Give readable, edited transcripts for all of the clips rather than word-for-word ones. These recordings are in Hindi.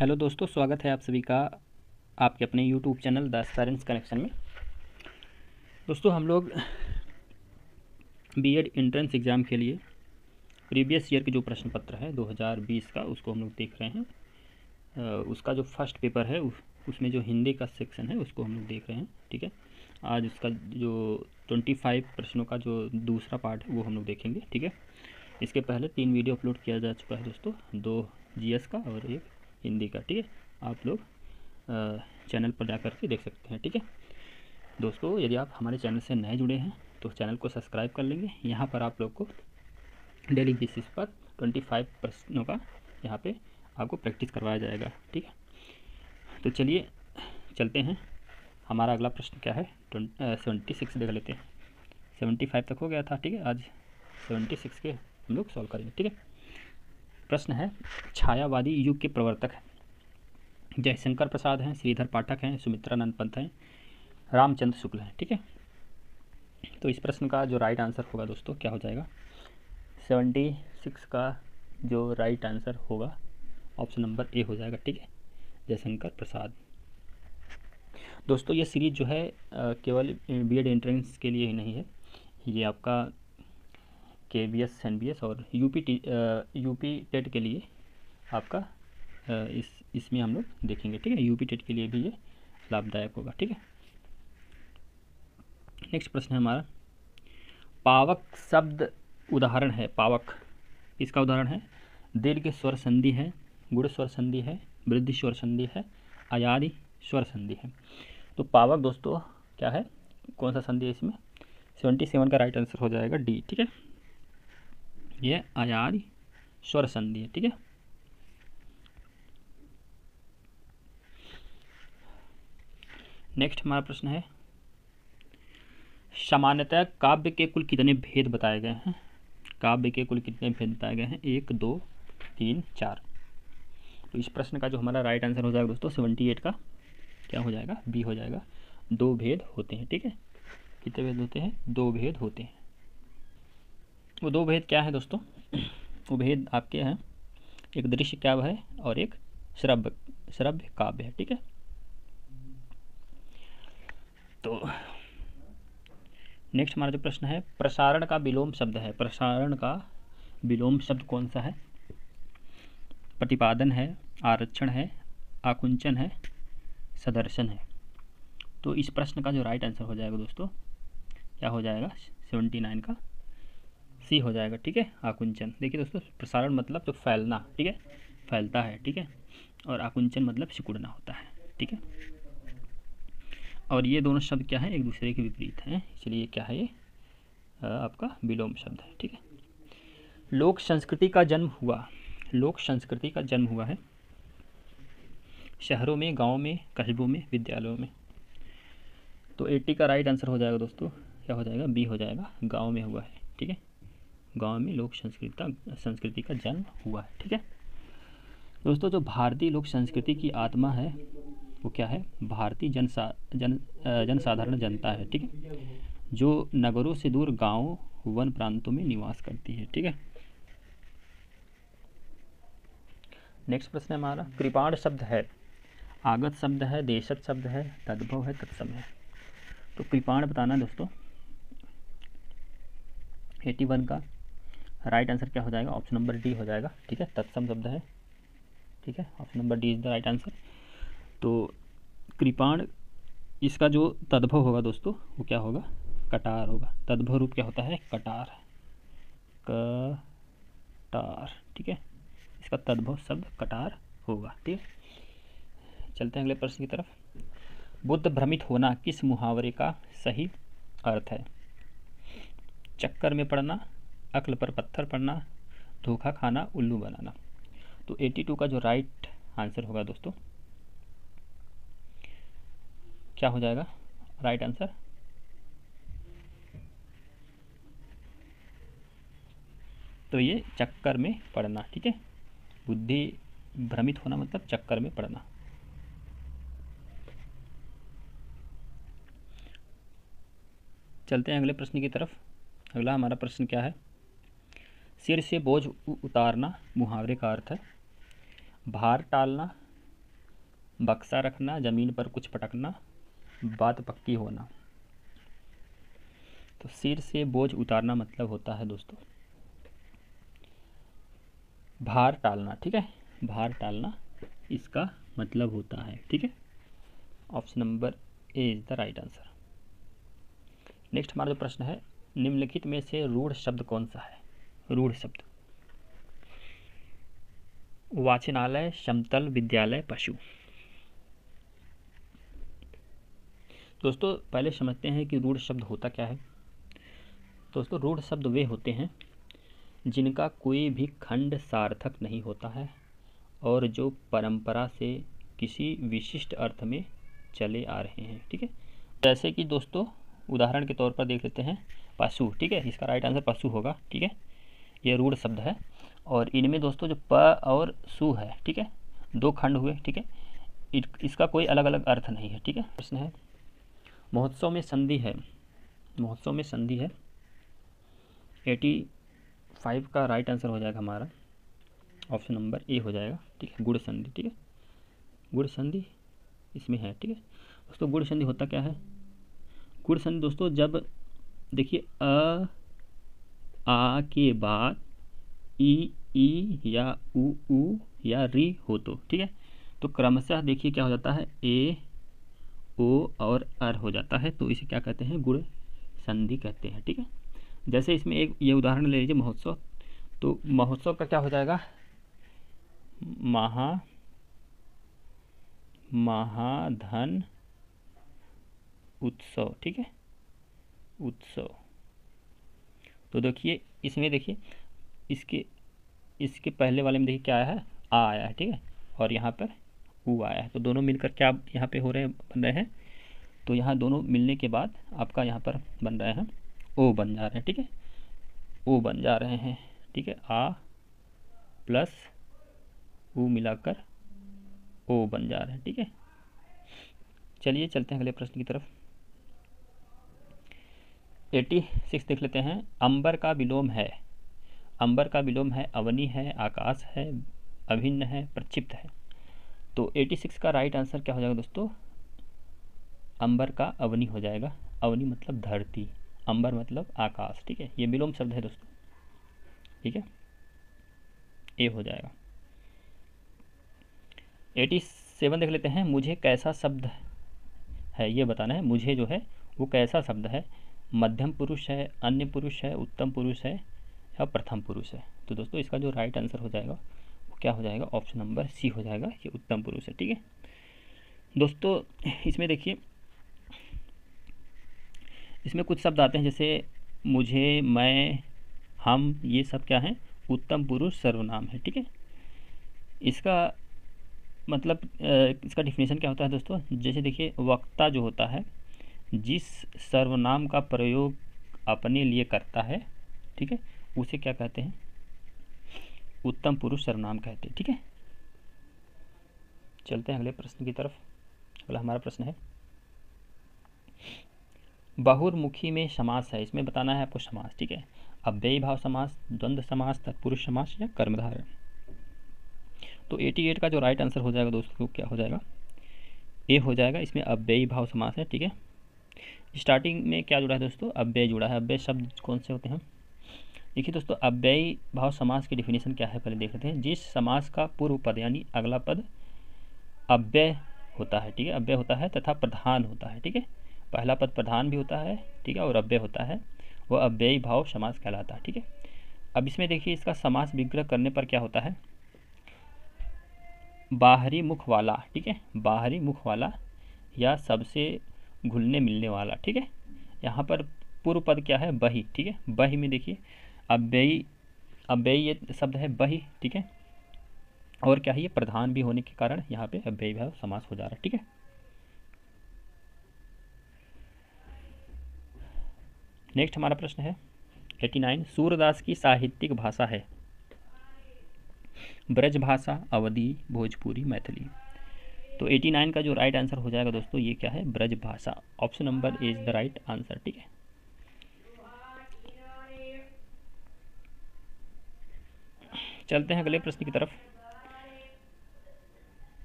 हेलो दोस्तों, स्वागत है आप सभी का आपके अपने YouTube channel the science connection में। दोस्तों, हम लोग बीएड एंट्रेंस एग्ज़ाम के लिए प्रीवियस ईयर के जो प्रश्न पत्र है 2020 का, उसको हम लोग देख रहे हैं। उसका जो फर्स्ट पेपर है उसमें जो हिंदी का सेक्शन है उसको हम लोग देख रहे हैं। ठीक है, आज उसका जो 25 प्रश्नों का जो दूसरा पार्ट है वो हम लोग देखेंगे। ठीक है, इसके पहले 3 वीडियो अपलोड किया जा चुका है दोस्तों, 2 जीएस का और 1 हिंदी का। ठीक है, आप लोग चैनल पर जा कर के देख सकते हैं। ठीक है दोस्तों, यदि आप हमारे चैनल से नए जुड़े हैं तो चैनल को सब्सक्राइब कर लेंगे। यहाँ पर आप लोग को डेली बेसिस पर 25 प्रश्नों का यहाँ पे आपको प्रैक्टिस करवाया जाएगा। ठीक है, तो चलिए चलते हैं। हमारा अगला प्रश्न क्या है, 76 देख लेते हैं। 75 तक हो गया था। ठीक है, आज 76 के हम लोग सॉल्व करेंगे। ठीक है, प्रश्न है, छायावादी युग के प्रवर्तक हैं जयशंकर प्रसाद हैं, श्रीधर पाठक हैं, सुमित्रानंद पंत हैं, रामचंद्र शुक्ल हैं। ठीक है, तो इस प्रश्न का जो राइट आंसर होगा दोस्तों क्या हो जाएगा, 76 का जो राइट आंसर होगा ऑप्शन नंबर ए हो जाएगा। ठीक है, जयशंकर प्रसाद। दोस्तों, ये सीरीज जो है केवल बीएड एंट्रेंस के लिए ही नहीं है, ये आपका केवीएस, एनबीएस और यूपी टेट के लिए आपका इसमें हम लोग देखेंगे। ठीक है, यूपी टेट के लिए भी ये लाभदायक होगा। ठीक है, नेक्स्ट प्रश्न है हमारा, पावक शब्द उदाहरण है। पावक इसका उदाहरण है, दीर्घ स्वर संधि है, गुण स्वर संधि है, वृद्धि स्वर संधि है, अयादि स्वर संधि है। तो पावक दोस्तों क्या है, कौन सा संधि है इसमें, 77 का राइट आंसर हो जाएगा डी। ठीक है, ये अयादि स्वर संधि है। ठीक है, नेक्स्ट हमारा प्रश्न है, सामान्यतः काव्य के कुल कितने भेद बताए गए हैं। काव्य के कुल कितने भेद बताए गए हैं, 1 2 3 4। तो इस प्रश्न का जो हमारा राइट आंसर हो जाएगा दोस्तों 78 का क्या हो जाएगा, बी हो जाएगा। 2 भेद होते हैं। ठीक है, कितने भेद होते हैं, 2 भेद होते हैं। वो 2 भेद क्या है दोस्तों, वो भेद आपके हैं, एक दृश्य काव्य है और एक श्रव्य काव्य है। ठीक है, तो नेक्स्ट हमारा जो प्रश्न है, प्रसारण का विलोम शब्द है। प्रसारण का विलोम शब्द कौन सा है, प्रतिपादन है, आरक्षण है, आकुंचन है, सदर्शन है। तो इस प्रश्न का जो राइट आंसर हो जाएगा दोस्तों क्या हो जाएगा, 79 का सी हो जाएगा। ठीक है, आकुंचन। देखिए दोस्तों, प्रसारण मतलब जो फैलना, ठीक है, फैलता है। ठीक है, और आकुंचन मतलब सिकुड़ना होता है। ठीक है, और ये दोनों शब्द क्या है, एक दूसरे के विपरीत हैं, इसलिए क्या है, ये आपका विलोम शब्द है। ठीक है, लोक संस्कृति का जन्म हुआ, लोक संस्कृति का जन्म हुआ है शहरों में, गाँव में, कस्बों में, विद्यालयों में। तो 80 का राइट आंसर हो जाएगा दोस्तों, क्या हो जाएगा, बी हो जाएगा, गाँव में हुआ है। ठीक है, गाँव में लोक संस्कृति का जन्म हुआ है। ठीक है दोस्तों, जो भारतीय लोक संस्कृति की आत्मा है वो क्या है, भारतीय जनसाधारण जनता है। ठीक है, जो नगरों से दूर गाँव वन प्रांतों में निवास करती है। ठीक है, नेक्स्ट प्रश्न है हमारा, कृपाण शब्द है, आगत शब्द है, देशज शब्द है, तद्भव है, तत्सम है। तो कृपाण बताना दोस्तों, 81 का राइट आंसर क्या हो जाएगा, ऑप्शन नंबर डी हो जाएगा। ठीक है, तत्सम शब्द है। ठीक है, option number D is the right answer. तो कृपाण इसका जो तद्भव होगा दोस्तों वो क्या होगा, कटार होगा। तद्भव रूप क्या होता है, कटार, कटार। ठीक है, इसका तद्भव शब्द कटार होगा। ठीक है, चलते हैं अगले प्रश्न की तरफ। बुद्ध भ्रमित होना किस मुहावरे का सही अर्थ है, चक्कर में पड़ना, अक्ल पर पत्थर पड़ना, धोखा खाना, उल्लू बनाना। तो 82 का जो राइट आंसर होगा दोस्तों क्या हो जाएगा, राइट आंसर तो ये चक्कर में पड़ना। ठीक है, बुद्धि भ्रमित होना मतलब चक्कर में पड़ना। चलते हैं अगले प्रश्न की तरफ। अगला हमारा प्रश्न क्या है, सिर से बोझ उतारना मुहावरे का अर्थ है, भार टालना, बक्सा रखना, ज़मीन पर कुछ पटकना, बात पक्की होना। तो सिर से बोझ उतारना मतलब होता है दोस्तों भार टालना, ठीक है, भार टालना इसका मतलब होता है, ठीक है। Option number A is the right answer. Next हमारा जो प्रश्न है, निम्नलिखित में से रूढ़ शब्द कौन सा है? रूढ़ शब्द, वाचनालय, समतल, विद्यालय, पशु। दोस्तों पहले समझते हैं कि रूढ़ शब्द होता क्या है। दोस्तों रूढ़ शब्द वे होते हैं जिनका कोई भी खंड सार्थक नहीं होता है और जो परंपरा से किसी विशिष्ट अर्थ में चले आ रहे हैं, ठीक है। जैसे कि दोस्तों उदाहरण के तौर पर देख लेते हैं पशु, ठीक है, इसका राइट आंसर पशु होगा, ठीक है। ये रूढ़ शब्द है और इनमें दोस्तों जो प और सु है, ठीक है, दो खंड हुए, ठीक है, इसका कोई अलग अलग अर्थ नहीं है, ठीक है। प्रश्न है महोत्सव में संधि है, महोत्सव में संधि है 85 का राइट आंसर हो जाएगा हमारा, ऑप्शन नंबर ए हो जाएगा, ठीक है, गुण संधि, ठीक है, गुण संधि इसमें है, ठीक है। दोस्तों गुण संधि होता क्या है? गुण संधि दोस्तों जब देखिए आ के बाद ई या उ या री हो तो, ठीक है, तो क्रमशः देखिए क्या हो जाता है, ए ओ और अर हो जाता है, तो इसे क्या कहते हैं? गुण संधि कहते हैं, ठीक है। जैसे इसमें एक ये उदाहरण ले लीजिए महोत्सव, तो महोत्सव का क्या हो जाएगा? महाधन उत्सव, ठीक है, उत्सव। तो देखिए इसमें देखिए इसके पहले वाले में देखिए क्या आया है, आ आया है, ठीक है, और यहाँ पर उ आया है, तो दोनों मिलकर क्या यहाँ पे हो रहे हैं, बन रहे हैं, तो यहाँ दोनों मिलने के बाद आपका यहाँ पर बन रहे हैं ओ बन जा रहे हैं, ठीक है, ओ बन जा रहे हैं, ठीक है, आ प्लस उ मिलाकर ओ बन जा रहे हैं, ठीक है। चलिए चलते हैं अगले प्रश्न की तरफ। 86 देख लेते हैं। अंबर का विलोम है, अंबर का विलोम है अवनी है, आकाश है, अभिन्न है, प्रक्षिप्त है। तो 86 का राइट आंसर क्या हो जाएगा दोस्तों? अंबर का अवनी हो जाएगा, अवनी मतलब धरती, अंबर मतलब आकाश, ठीक है, ये विलोम शब्द है दोस्तों, ठीक है, ए हो जाएगा। 87 देख लेते हैं। मुझे कैसा शब्द है ये बताना है, मुझे जो है वो कैसा शब्द है, मध्यम पुरुष है, अन्य पुरुष है, उत्तम पुरुष है या प्रथम पुरुष है। तो दोस्तों इसका जो राइट आंसर हो जाएगा वो क्या हो जाएगा? ऑप्शन नंबर सी हो जाएगा, ये उत्तम पुरुष है, ठीक है। दोस्तों इसमें देखिए इसमें कुछ शब्द आते हैं जैसे मुझे, मैं, हम, ये सब क्या है? उत्तम पुरुष सर्वनाम है, ठीक है। इसका मतलब इसका डिफिनेशन क्या होता है दोस्तों? जैसे देखिए वक्ता जो होता है जिस सर्वनाम का प्रयोग अपने लिए करता है, ठीक है, उसे क्या कहते हैं? उत्तम पुरुष सर्वनाम कहते हैं, ठीक है। चलते हैं अगले प्रश्न की तरफ। अगला हमारा प्रश्न है बहुर्मुखी में समास है, इसमें बताना है आपको समास, ठीक है, अव्ययी भाव समास, द्वंद्व समास, तत्पुरुष समास या कर्मधारय। तो 88 का जो राइट आंसर हो जाएगा दोस्तों क्या हो जाएगा? ए हो जाएगा, इसमें अव्ययी भाव समास है, ठीक है। स्टार्टिंग में क्या जुड़ा है दोस्तों? अव्यय जुड़ा है। अव्यय शब्द कौन से होते हैं? देखिए दोस्तों अव्ययी भाव समास की डिफिनेशन क्या है पहले देख लेते हैं। जिस समास का पूर्व पद यानी अगला पद अव्यय होता है, ठीक है, अव्यय होता है तथा प्रधान होता है, ठीक है, पहला पद प्रधान भी होता है, ठीक है, और अव्यय होता है, वह अव्ययी भाव समास कहलाता है, ठीक है। अब इसमें देखिए इसका समास विग्रह करने पर क्या होता है? बाहरी मुख वाला, ठीक है, बाहरी मुख वाला या सबसे घुलने मिलने वाला, ठीक है। यहाँ पर पूर्व पद क्या है? बही, ठीक है, बही में देखिए अव्ययी, अव्ययी ये शब्द है बही, ठीक है, और क्या है? ये प्रधान भी होने के कारण यहाँ पे अव्ययी भाव समास हो जा रहा है, ठीक है। नेक्स्ट हमारा प्रश्न है 89। सूरदास की साहित्यिक भाषा है ब्रज भाषा, अवधी, भोजपुरी, मैथिली। तो 89 का जो राइट आंसर हो जाएगा दोस्तों ये क्या है? ब्रज भाषा, option number A is the right answer, ठीक है। चलते हैं अगले प्रश्न की तरफ।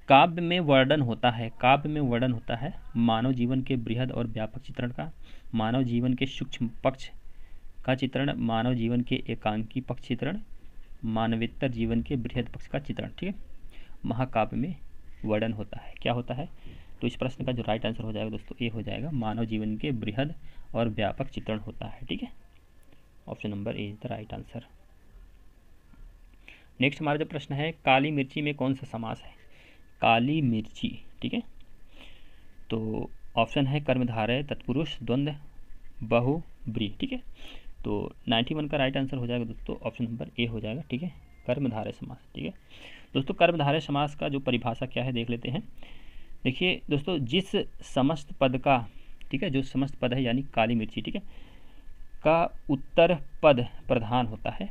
काव्य में वर्णन होता है, काव्य में वर्णन होता है मानव जीवन के बृहद और व्यापक चित्रण का, मानव जीवन के सूक्ष्म पक्ष का चित्रण, मानव जीवन के एकांकी पक्ष चित्रण, मानवेतर जीवन के बृहद पक्ष का चित्रण। ठीक है, महाकाव्य में वर्णन होता है, क्या होता है? तो इस प्रश्न का जो राइट आंसर हो जाएगा दोस्तों ए हो जाएगा, मानव जीवन के बृहद और व्यापक चित्रण होता है। ठीक है, option number A is the right answer. Next हमारा जो प्रश्न है, काली मिर्ची में कौन सा समास है? काली मिर्ची, ठीक है, तो ऑप्शन है कर्मधारय, तत्पुरुष, द्वंद्व, बहु, ब्री। ठीक है, तो 91 का राइट आंसर हो जाएगा दोस्तों ऑप्शन नंबर ए हो जाएगा। ठीक है, कर्मधारय समास। ठीक है दोस्तों, कर्मधारय समास का जो परिभाषा क्या है देख लेते हैं। देखिए दोस्तों, जिस समस्त पद का, ठीक है, जो समस्त पद है यानी काली मिर्ची, ठीक है, का उत्तर पद प्रधान होता है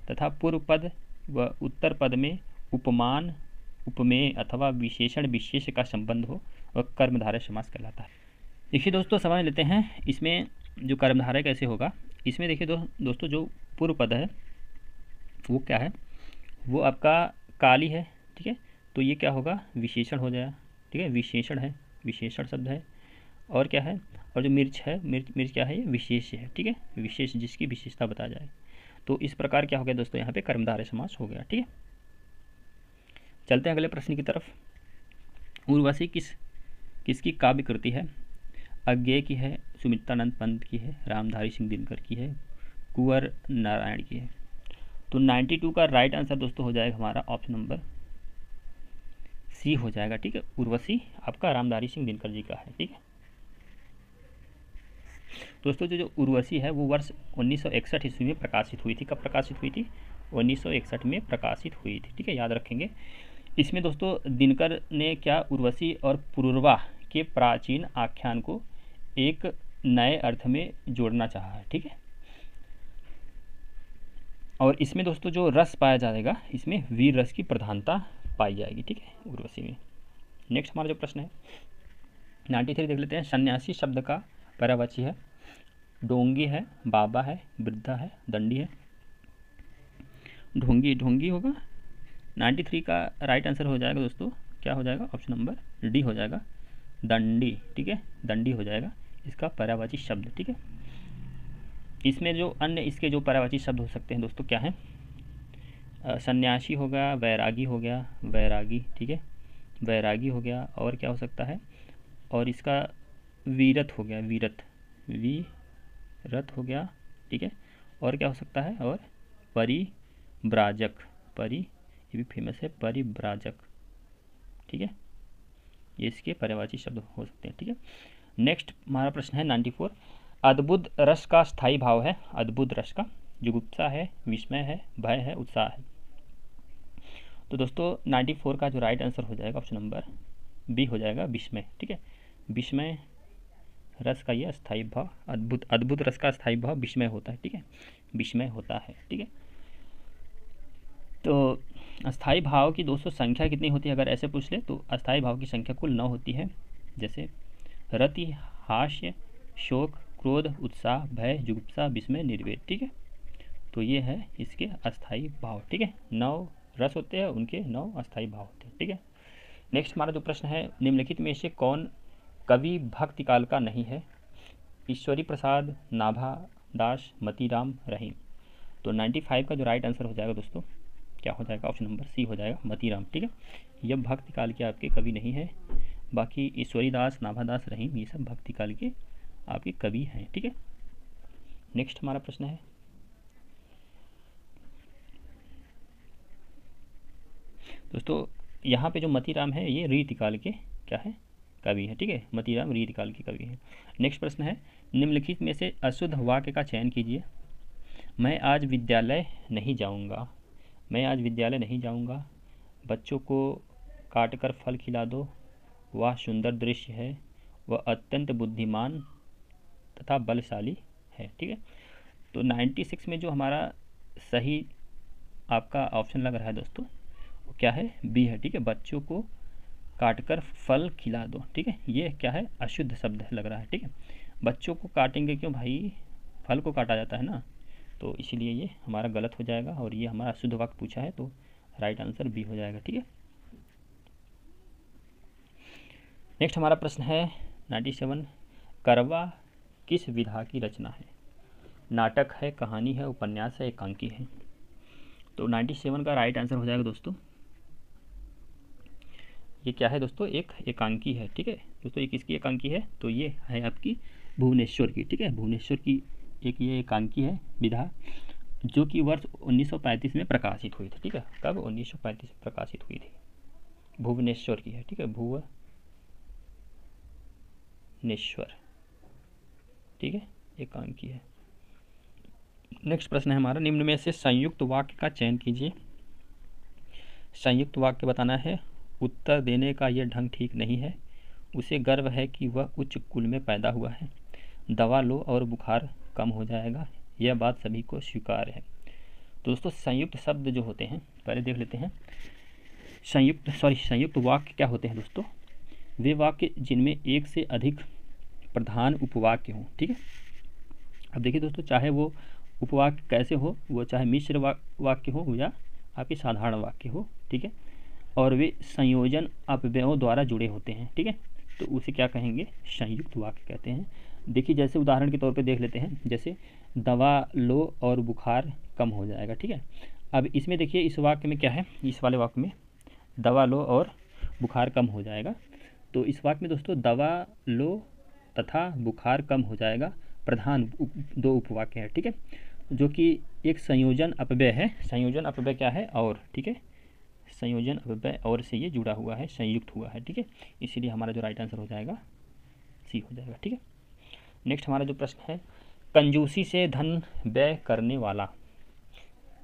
तथा पूर्व पद व उत्तर पद में उपमान, उपमेय अथवा विशेषण विशेष का संबंध हो, वह कर्मधारय समास कहलाता है। देखिए दोस्तों, समझ लेते हैं इसमें जो कर्मधारय कैसे होगा। इसमें देखिए दोस्तों, जो पूर्व पद है वो क्या है, वो आपका काली है। ठीक है, तो ये क्या होगा, विशेषण हो जाएगा। ठीक है, विशेषण है, विशेषण शब्द है। और क्या है, और जो मिर्च है, मिर्च क्या है, ये विशेष है। ठीक है, विशेष जिसकी विशेषता बता जाए, तो इस प्रकार क्या हो गया दोस्तों, यहाँ पे कर्मधारय समास हो गया। ठीक है, चलते हैं अगले प्रश्न की तरफ। उर्वशी किसकी काव्य कृति है? अज्ञेय की है, सुमित्रानंद पंत की है, रामधारी सिंह दिनकर की है, कुंवर नारायण की है। तो 92 का राइट आंसर दोस्तों हो जाएगा हमारा ऑप्शन नंबर सी हो जाएगा। ठीक है, उर्वशी आपका रामधारी सिंह दिनकर जी का है। ठीक है दोस्तों, जो उर्वशी है वो वर्ष 1961 ईस्वी में प्रकाशित हुई थी। कब प्रकाशित हुई थी? 1961 में प्रकाशित हुई थी। ठीक है, याद रखेंगे। इसमें दोस्तों दिनकर ने क्या उर्वशी और पुरूरवा के प्राचीन आख्यान को एक नए अर्थ में जोड़ना चाहा है। ठीक है, और इसमें दोस्तों जो रस पाया जाएगा, इसमें वीर रस की प्रधानता पाई जाएगी। ठीक है, उर्वशी में। नेक्स्ट हमारा जो प्रश्न है 93 देख लेते हैं। सन्यासी शब्द का पर्यायवाची है, ढोंगी है, बाबा है, वृद्धा है, दंडी है। ढोंगी होगा। 93 का राइट आंसर हो जाएगा दोस्तों, क्या हो जाएगा, ऑप्शन नंबर डी हो जाएगा, दंडी। ठीक है, दंडी हो जाएगा इसका पर्यायवाची शब्द। ठीक है, इसमें जो अन्य इसके जो पर्यायवाची शब्द हो सकते हैं दोस्तों क्या है, सन्यासी हो गया, वैरागी हो गया, वैरागी। ठीक है, वैरागी हो गया, और क्या हो सकता है, और इसका वीरत हो गया, वीरत हो गया। ठीक है, और क्या हो सकता है, और परिव्राजक, ये भी फेमस है, परिव्राजक। ठीक है, ये इसके पर्यायवाची शब्द हो सकते हैं। ठीक है, नेक्स्ट हमारा प्रश्न है 94। अद्भुत रस का स्थायी भाव है, अद्भुत रस का, जुगुप्सा है, विस्मय है, भय है, उत्साह है। तो दोस्तों 94 का जो राइट आंसर हो जाएगा ऑप्शन नंबर बी हो जाएगा, विस्मय। ठीक है, विस्मय रस का ये स्थायी भाव, अद्भुत रस का स्थायी भाव विस्मय होता है। ठीक है, विस्मय होता है। ठीक है, तो अस्थाई भाव की दोस्तों संख्या कितनी होती है, अगर ऐसे पूछ ले तो अस्थाई भाव की संख्या कुल 9 होती है। जैसे रति, हास्य, शोक, क्रोध, उत्साह, भय, जुगुप्सा, विस्मय, निर्वेद। ठीक है, तो ये है इसके अस्थाई भाव। ठीक है, 9 रस होते हैं, उनके 9 अस्थाई भाव होते हैं। ठीक है, नेक्स्ट हमारा जो प्रश्न है, निम्नलिखित में से कौन कवि भक्ति काल का नहीं है? ईश्वरी प्रसाद, नाभा दास, मतीराम, रहीम। तो 95 का जो राइट आंसर हो जाएगा दोस्तों, क्या हो जाएगा, ऑप्शन नंबर सी हो जाएगा, मतीराम। ठीक है, यह भक्ति काल के आपके कवि नहीं है, बाकी ईश्वरी दास, नाभादास, रहीम ये सब भक्ति काल के आपके कवि हैं। ठीक है, नेक्स्ट हमारा प्रश्न है दोस्तों, यहाँ पे जो मतीराम है ये रीतिकाल के क्या है, कवि है। ठीक है, मतीराम रीतिकाल के कवि हैं। नेक्स्ट प्रश्न है, निम्नलिखित में से अशुद्ध वाक्य का चयन कीजिए। मैं आज विद्यालय नहीं जाऊँगा, मैं आज विद्यालय नहीं जाऊँगा, बच्चों को काट कर फल खिला दो, वह सुंदर दृश्य है, वह अत्यंत बुद्धिमान तथा बलशाली है। ठीक है, तो 96 में जो हमारा सही आपका ऑप्शन लग रहा है दोस्तों, वो क्या है, बी है। ठीक है, बच्चों को काट कर फल खिला दो। ठीक है, ये क्या है, अशुद्ध शब्द लग रहा है। ठीक है, बच्चों को काटेंगे क्यों भाई, फल को काटा जाता है ना, तो इसीलिए ये हमारा गलत हो जाएगा, और ये हमारा शुद्ध वाक्य पूछा है, तो राइट आंसर बी हो जाएगा। ठीक है, नेक्स्ट हमारा प्रश्न है 97, करवा किस विधा की रचना है? नाटक है, कहानी है, उपन्यास है, एकांकी है? तो 97 का राइट आंसर हो जाएगा दोस्तों, ये क्या है दोस्तों, एक एकांकी है। ठीक है दोस्तों, ये किसकी एकांकी है? तो ये है आपकी भुवनेश्वर की। ठीक है, भुवनेश्वर की एक ये एकांकी है विधा, जो कि वर्ष 1935 में प्रकाशित हुई थी। ठीक है, कब? 1935 में प्रकाशित हुई थी, भुवनेश्वर की है। ठीक है, भुवनेश्वर, ठीक है, एकांकी है। नेक्स्ट प्रश्न है हमारा, निम्न में से संयुक्त वाक्य का चयन कीजिए। संयुक्त वाक्य बताना है। उत्तर देने का यह ढंग ठीक नहीं है, उसे गर्व है कि वह उच्च कुल में पैदा हुआ है। दवा लो और बुखार कम हो जाएगा, यह बात सभी को स्वीकार्य है। दोस्तों संयुक्त शब्द जो होते हैं, पहले देख लेते हैं। संयुक्त वाक्य क्या होते हैं दोस्तों? वे वाक्य जिनमें एक से अधिक प्रधान उपवाक्य हों। ठीक है, अब देखिए दोस्तों, चाहे वो उपवाक्य कैसे हो, वो चाहे मिश्र वाक्य हो या आपके साधारण वाक्य हो। ठीक है, और वे संयोजन अपव्ययों द्वारा जुड़े होते हैं। ठीक है, तो उसे क्या कहेंगे? संयुक्त वाक्य कहते हैं। देखिए जैसे उदाहरण के तौर पे देख लेते हैं, जैसे दवा लो और बुखार कम हो जाएगा। ठीक है, अब इसमें देखिए इस वाक्य में क्या है, इस वाले वाक्य में दवा लो और बुखार कम हो जाएगा। तो इस वाक्य में दोस्तों दवा लो तथा बुखार कम हो जाएगा प्रधान दो उपवाक्य है। ठीक है, जो कि एक संयोजन अपव्यय है। संयोजन अपव्यय क्या है? और। ठीक है, संयोजन अपव्यय और से ये जुड़ा हुआ है, संयुक्त हुआ है। ठीक है, इसीलिए हमारा जो राइट आंसर हो जाएगा सी हो जाएगा। ठीक है, नेक्स्ट हमारा जो प्रश्न है, कंजूसी से धन व्यय करने वाला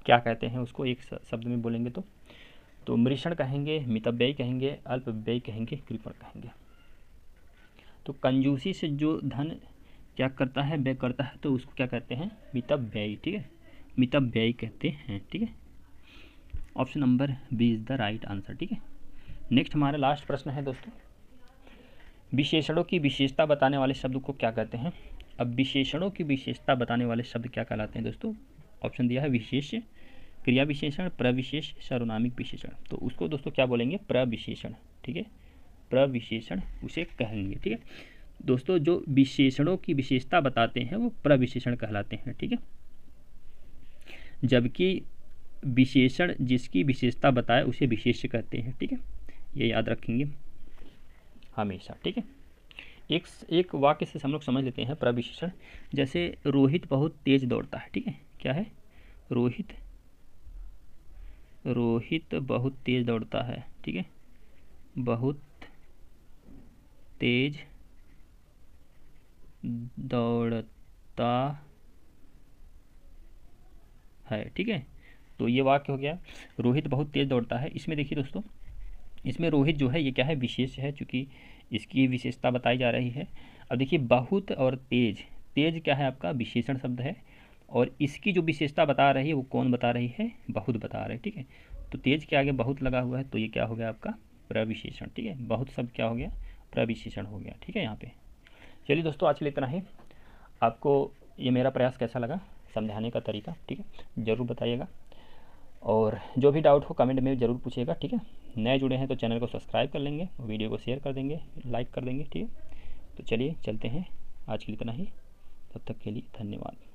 क्या कहते हैं? उसको एक शब्द में बोलेंगे तो मृषण कहेंगे, मितव्ययी कहेंगे, अल्पव्ययी कहेंगे, कृपण कहेंगे। तो कंजूसी से जो धन क्या करता है, व्यय करता है, तो उसको क्या कहते हैं? मितव्ययी। ठीक है, मितव्ययी कहते हैं। ठीक है, option number B is the right answer. ठीक है, नेक्स्ट हमारा लास्ट प्रश्न है दोस्तों, विशेषणों की विशेषता बताने वाले शब्द को क्या कहते हैं? अब विशेषणों की विशेषता बताने वाले शब्द क्या कहलाते हैं दोस्तों? ऑप्शन दिया है विशेष, क्रिया विशेषण, प्रविशेष, सर्वनामिक विशेषण। तो उसको दोस्तों क्या बोलेंगे? प्रविशेषण। ठीक है, प्रविशेषण उसे कहेंगे। ठीक है दोस्तों, जो विशेषणों की विशेषता बताते हैं वो प्रविशेषण कहलाते हैं। ठीक है, जबकि विशेषण जिसकी विशेषता बताए उसे विशेष्य कहते हैं। ठीक है, ये याद रखेंगे हमेशा। ठीक है, एक वाक्य से हम लोग समझ लेते हैं प्रविशेषण। जैसे रोहित बहुत तेज दौड़ता है। ठीक है, क्या है? रोहित बहुत तेज दौड़ता है। ठीक है, बहुत तेज दौड़ता है। ठीक है, तो ये वाक्य हो गया, रोहित बहुत तेज दौड़ता है। इसमें देखिए दोस्तों, इसमें रोहित जो है ये क्या है? विशेष है, चूँकि इसकी विशेषता बताई जा रही है। अब देखिए बहुत और तेज, तेज क्या है आपका? विशेषण शब्द है, और इसकी जो विशेषता बता रही है वो कौन बता रही है? बहुत बता रहे। ठीक है, तो तेज के आगे बहुत लगा हुआ है, तो ये क्या हो गया आपका? प्रविशेषण। ठीक है, बहुत शब्द क्या हो गया? प्रविशेषण हो गया। ठीक है, यहाँ पे चलिए दोस्तों, आज के लिए इतना ही। आपको ये मेरा प्रयास कैसा लगा समझाने का तरीका? ठीक है, ज़रूर बताइएगा, और जो भी डाउट हो कमेंट में ज़रूर पूछिएगा। ठीक है, नए जुड़े हैं तो चैनल को सब्सक्राइब कर लेंगे, वीडियो को शेयर कर देंगे, लाइक कर देंगे। ठीक है, तो चलिए चलते हैं, आज के लिए इतना ही। तब तक के लिए धन्यवाद।